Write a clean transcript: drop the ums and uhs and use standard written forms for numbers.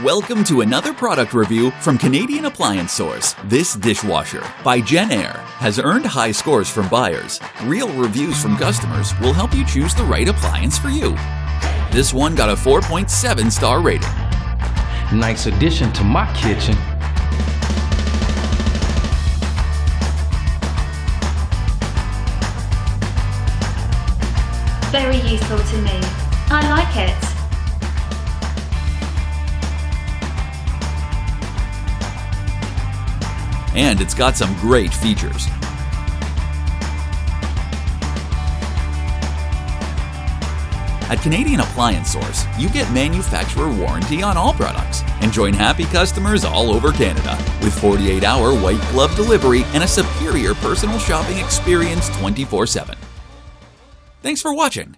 Welcome to another product review from Canadian appliance source. This dishwasher by Jenn-Air has earned high scores from buyers. Real reviews from customers will help you choose the right appliance for you. This one got a 4.7 star rating. Nice addition to my kitchen. Very useful to me. I like it. And it's got some great features. At Canadian Appliance Source, you get manufacturer warranty on all products and join happy customers all over Canada with 48-hour white glove delivery and a superior personal shopping experience 24/7. Thanks for watching.